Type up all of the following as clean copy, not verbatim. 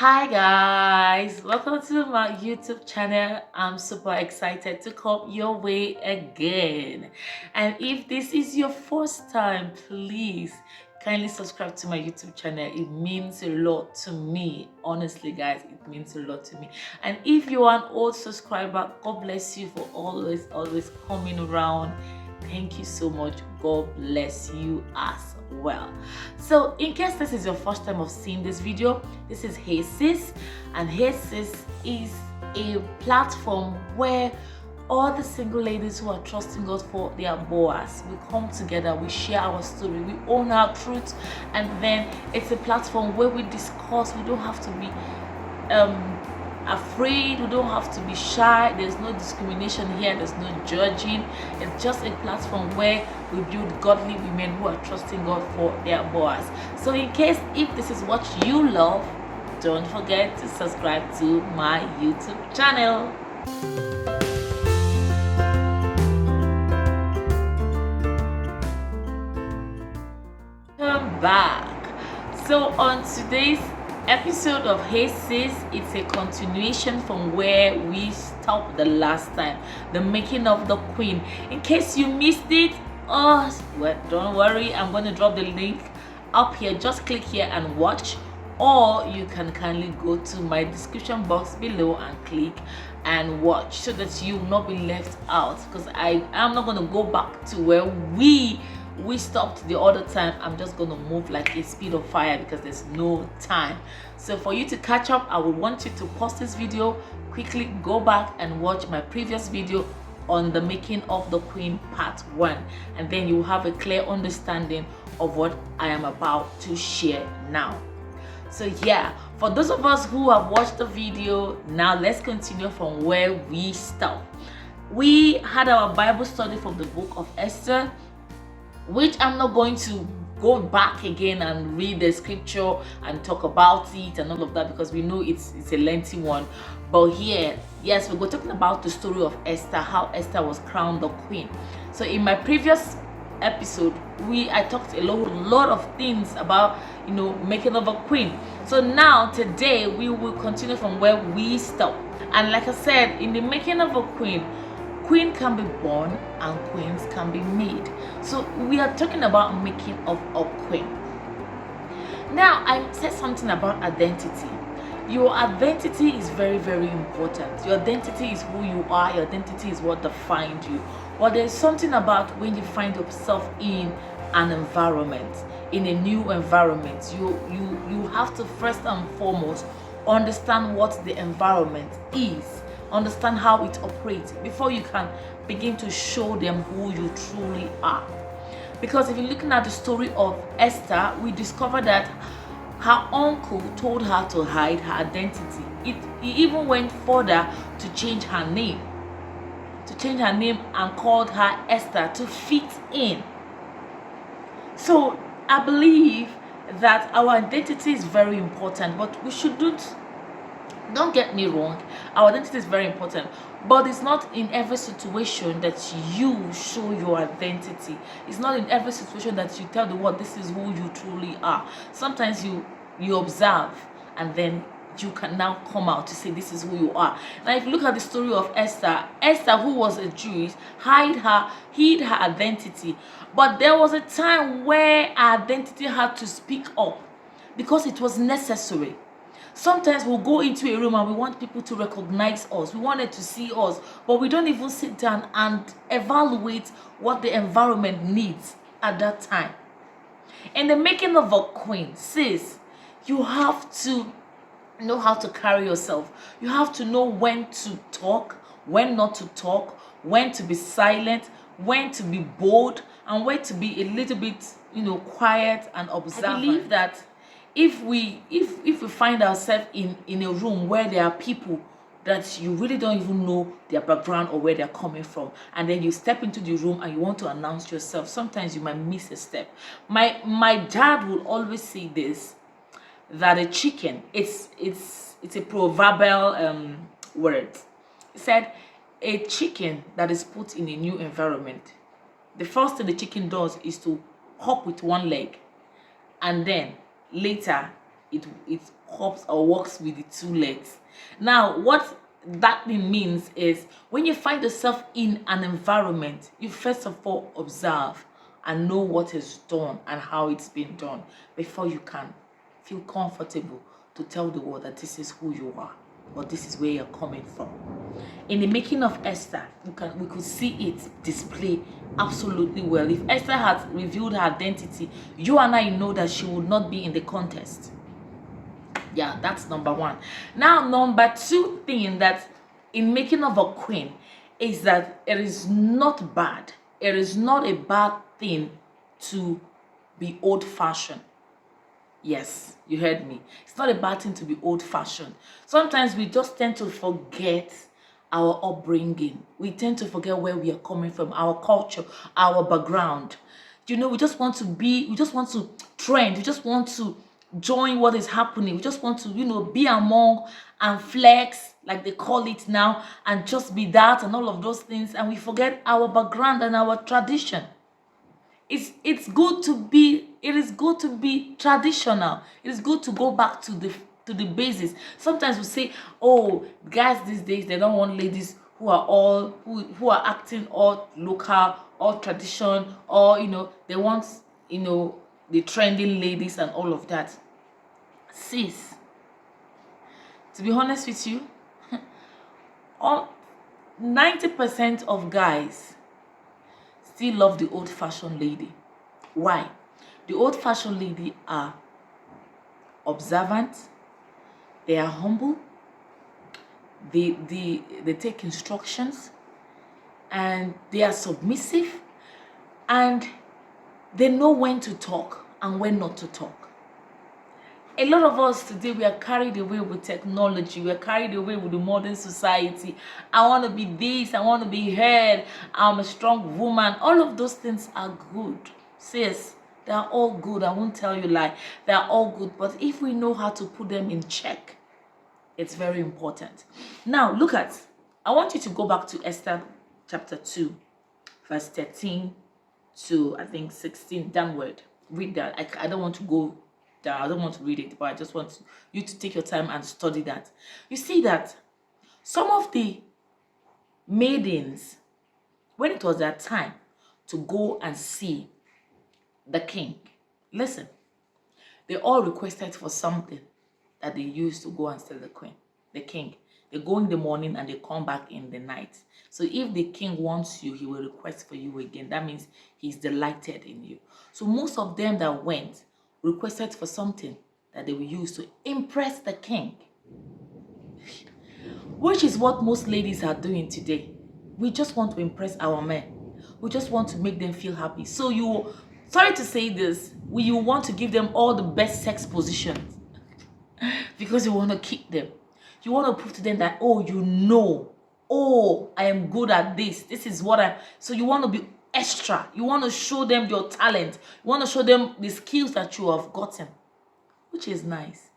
Hi guys, welcome to my YouTube channel. I'm super excited to come your way again. And if this is your first time, please kindly subscribe to my YouTube channel. It means a lot to me. Honestly guys, it means a lot to me. And if you are an old subscriber, God bless you for always coming around. Thank you so much. God bless you as well. So in case this is your first time of seeing this video, this is Hey Sis, and Hey Sis is a platform where all the single ladies who are trusting God for their boas, we come together, we share our story, we own our truth, and then it's a platform where we discuss. We don't have to be afraid, we don't have to be shy. There's no discrimination here, there's no judging. It's just a platform where we build godly women who are trusting God for their boas. So in case if this is what you love, don't forget to subscribe to my YouTube channel. Come back. So on today's episode of Hey Sis, it's a continuation from where we stopped the last time, the making of the queen. In case you missed it, well, don't worry, I'm going to drop the link up here. Just click here and watch, or you can kindly go to my description box below and click and watch, so that you will not be left out, because I am not going to go back to where we stopped the other time. I'm just going to move like a speed of fire because there's no time. So for you to catch up, I would want you to pause this video, quickly go back and watch my previous video on the making of the queen part 1, and then you will have a clear understanding of what I am about to share now. So yeah, for those of us who have watched the video, now let's continue from where we stopped. We had our Bible study from the book of Esther, which I'm not going to go back again and read the scripture and talk about it and all of that, because we know it's a lengthy one. But here, yes, we're talking about the story of Esther, how Esther was crowned the queen. So in my previous episode, I talked a lot of things about making of a queen. So now today we will continue from where we stopped. And like I said, in the making of a queen can be born and queens can be made. So we are talking about making of a queen. Now I said something about identity. Your identity is very, very important. Your identity is who you are. Your identity is what defines you. But there's something about when you find yourself in an environment, in a new environment, you have to first and foremost understand what the environment is, understand how it operates before you can begin to show them who you truly are. Because if you're looking at the story of Esther, we discover that her uncle told her to hide her identity. He even went further to change her name. And called her Esther to fit in. So I believe that our identity is very important, but we shouldn't. Don't get me wrong, our identity is very important, but it's not in every situation that you show your identity. It's not in every situation that you tell the world this is who you truly are. Sometimes you observe, and then you can now come out to say this is who you are. Now if you look at the story of Esther, who was a Jewish, hid her identity, but there was a time where her identity had to speak up because it was necessary. Sometimes we'll go into a room and we want people to recognize us. We wanted to see us, but we don't even sit down and evaluate what the environment needs at that time. In the making of a queen, sis, you have to know how to carry yourself. You have to know when to talk, when not to talk, when to be silent, when to be bold, and when to be a little bit, quiet and observant. I believe that if we find ourselves in a room where there are people that you really don't even know their background or where they're coming from, and then you step into the room and you want to announce yourself, sometimes you might miss a step. My dad will always say this, that a chicken, it's a proverbial word. He said a chicken that is put in a new environment, the first thing the chicken does is to hop with one leg, and then later it hops or walks with the two legs. Now, what that thing means is when you find yourself in an environment, you first of all observe and know what is done and how it's been done before you can feel comfortable to tell the world that this is who you are or this is where you're coming from. In the making of Esther, we could see it display absolutely well. If Esther had revealed her identity, you and I know that she would not be in the contest. Yeah, that's number one. Now, number two thing that in making of a queen is that it is not bad. It is not a bad thing to be old-fashioned. Yes, you heard me. It's not a bad thing to be old-fashioned. Sometimes we just tend to forget our upbringing. We tend to forget where we are coming from, our culture, our background. You know, we just want to trend. We just want to join what is happening. We just want to, be among and flex, like they call it now, and just be that and all of those things. And we forget our background and our tradition. It is good to be traditional. It is good to go back to the basis. Sometimes we say, oh, guys these days, they don't want ladies who are acting all local, all tradition, or they want the trending ladies and all of that. Sis, to be honest with you, 90% of guys still love the old-fashioned lady. Why? The old-fashioned lady are observant, they are humble, they take instructions, and they are submissive, and they know when to talk and when not to talk. A lot of us today, we are carried away with technology. We are carried away with the modern society. I want to be this. I want to be heard. I'm a strong woman. All of those things are good. Sis, they are all good. I won't tell you lie. They are all good. But if we know how to put them in check, it's very important. Now, I want you to go back to Esther chapter 2, verse 13 to, I think, 16 downward. Read that. I don't want to go down. I don't want to read it, but I just want you to take your time and study that. You see that some of the maidens, when it was their time to go and see the king, listen, they all requested for something that they used to go and see the king. They go in the morning and they come back in the night. So if the king wants you, he will request for you again. That means he's delighted in you. So most of them that went requested for something that they will use to impress the king, which is what most ladies are doing today. We just want to impress our men. We just want to make them feel happy. So sorry to say this, you want to give them all the best sex positions because you want to keep them. You want to prove to them that, I am good at this. This is so you want to be extra. You want to show them your talent. You want to show them the skills that you have gotten, which is nice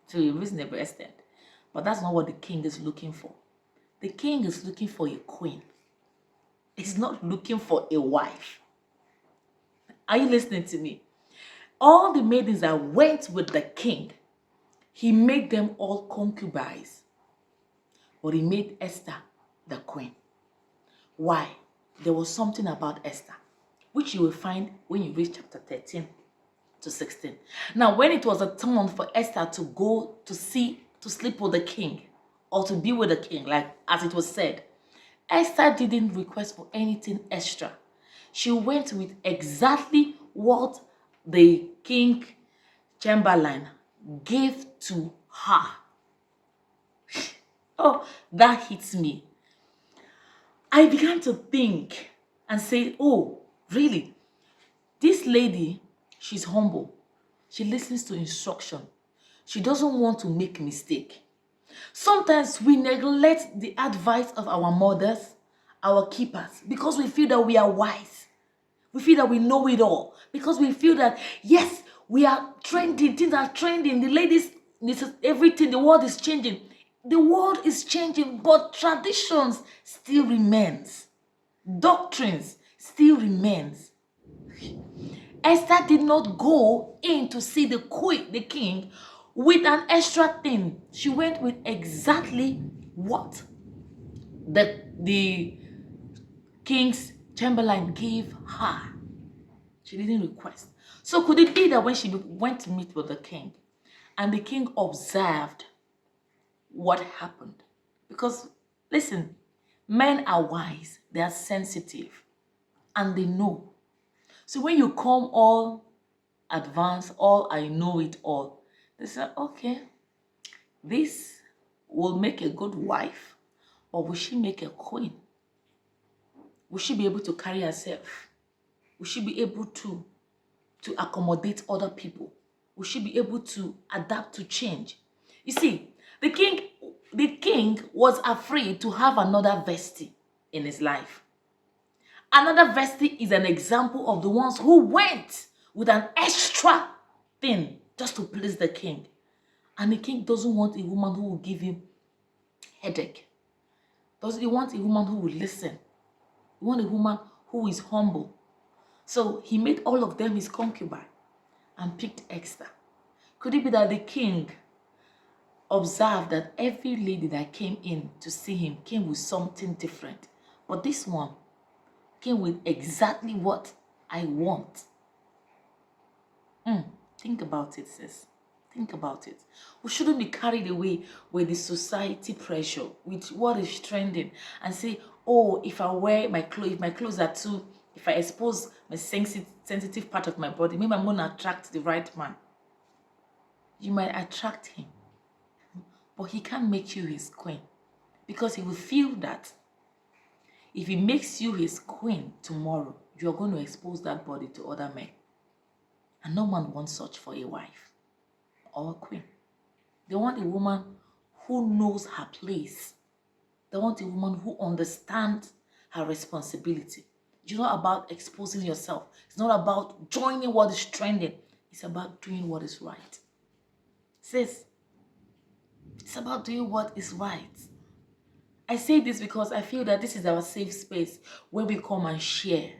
to a reasonable extent. But that's not what the king is looking for. The king is looking for a queen. He's not looking for a wife. Are you listening to me? All the maidens that went with the king, he made them all concubines. But he made Esther the queen. Why? There was something about Esther, which you will find when you read chapter 13 to 16. Now, when it was a turn for Esther to go to sleep with the king, or to be with the king, like as it was said, Esther didn't request for anything extra. She went with exactly what the king Chamberlain gave to her. Oh, that hits me. I began to think and say, oh, really? This lady, she's humble. She listens to instruction. She doesn't want to make mistake. Sometimes we neglect the advice of our mothers, our keepers, because we feel that we are wise. We feel that we know it all. Because we feel that, yes, we are trending. Things are trending. The ladies, this is everything. The world is changing. The world is changing, but traditions still remains. Doctrines still remains. Esther did not go in to see the queen, the king, with an extra thing. She went with exactly what the king's chamberlain gave her. She didn't request. So could it be that when she went to meet with the king and the king observed what happened? Because listen, men are wise, they are sensitive, and they know. So when you come all advanced, all I know it all, they say, okay, this will make a good wife, or will she make a queen? Will she be able to carry herself? Will she be able to accommodate other people? Will she be able to adapt to change? You see, the king was afraid to have another Vesti in his life. Another Vesti is an example of the ones who went with an extra thing just to please the king. And the king doesn't want a woman who will give him headache. Doesn't he want a woman who will listen? He wants a woman who is humble. So he made all of them his concubine and picked Esther. Could it be that the king observed that every lady that came in to see him came with something different, but this one came with exactly what I want? Think about it, sis. Think about it. We shouldn't be carried away with the society pressure, with what is trending, and say, oh, if I wear my clothes, if my clothes are too, if I expose my sensitive part of my body, maybe I'm going to attract the right man. You might attract him, but he can't make you his queen, because he will feel that if he makes you his queen tomorrow, you're going to expose that body to other men. And no man wants such for a wife or a queen. They want a woman who knows her place. They want a woman who understands her responsibility. It's not about exposing yourself. It's not about joining what is trending. It's about doing what is right. Sis, it's about doing what is right. I say this because I feel that this is our safe space where we come and share.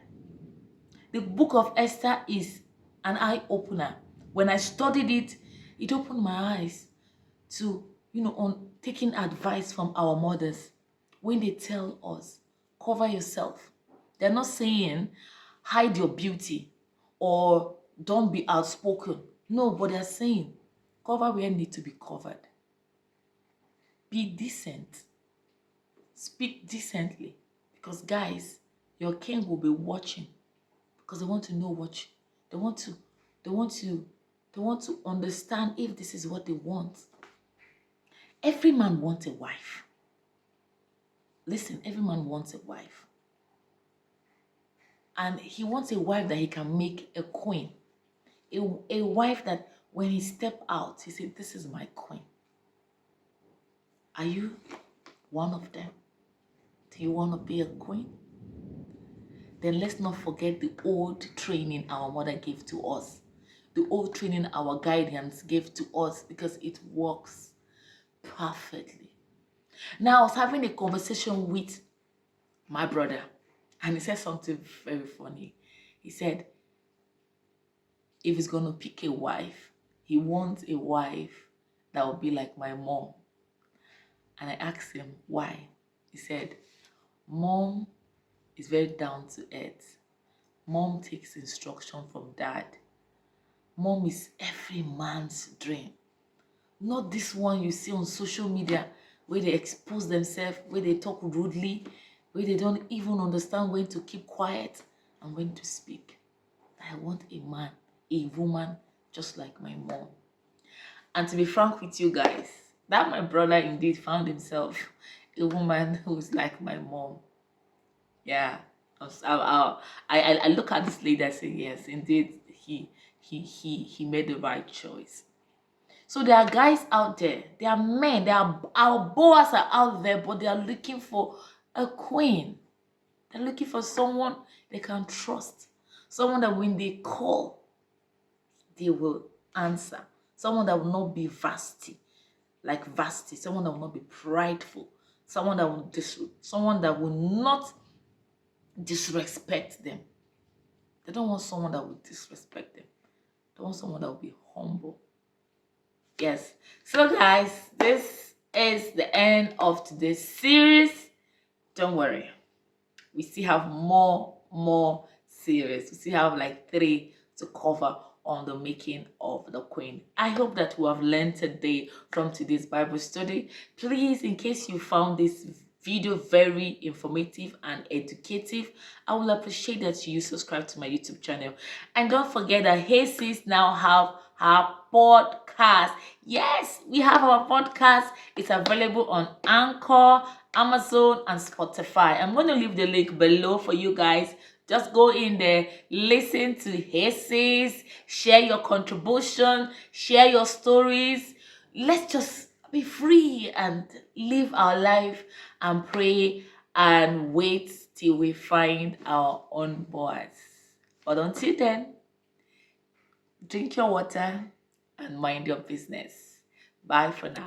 The book of Esther is an eye-opener. When I studied it, it opened my eyes to, on taking advice from our mothers. When they tell us, cover yourself. They're not saying, hide your beauty or don't be outspoken. No, but they're saying, cover where you need to be covered. Be decent. Speak decently. Because guys, your king will be watching. Because they want to know what they want to understand if this is what they want. Every man wants a wife. Listen, every man wants a wife. And he wants a wife that he can make a queen. A wife that when he step out, he said, this is my queen. Are you one of them? Do you want to be a queen? Then let's not forget the old training our mother gave to us. The old training our guardians gave to us, because it works perfectly. Now, I was having a conversation with my brother, and he said something very funny. He said, if he's going to pick a wife, he wants a wife that will be like my mom. And I asked him why. He said, mom is very down to earth. Mom takes instruction from dad. Mom is every man's dream. Not this one you see on social media where they expose themselves, where they talk rudely, where they don't even understand when to keep quiet and when to speak. I want a man, a woman just like my mom. And to be frank with you guys, that my brother indeed found himself a woman who's like my mom. Yeah. I look at this lady and say, yes, indeed, he made the right choice. So there are guys out there, there are men, our boys are out there, but they are looking for a queen. They're looking for someone they can trust. Someone that when they call, they will answer. Someone that will not be like Vasti. Someone that will not be prideful. Someone that will not disrespect them. They don't want someone that will disrespect them. They want someone that will be humble. Yes. So guys, this is the end of today's series. Don't worry. We still have more series. We still have like 3 to cover on the making of the queen. I hope that we have learned today from today's Bible study. Please, in case you found this video very informative and educative, I will appreciate that you subscribe to my YouTube channel. And don't forget that Hey Sis now have her podcast. Yes, we have our podcast. It's available on Anchor, Amazon, and Spotify. I'm going to leave the link below for you guys. Just go in there, listen to Hey Sis, share your contribution, share your stories. Let's just be free and live our life and pray and wait till we find our own boys. But until then, drink your water and mind your business. Bye for now.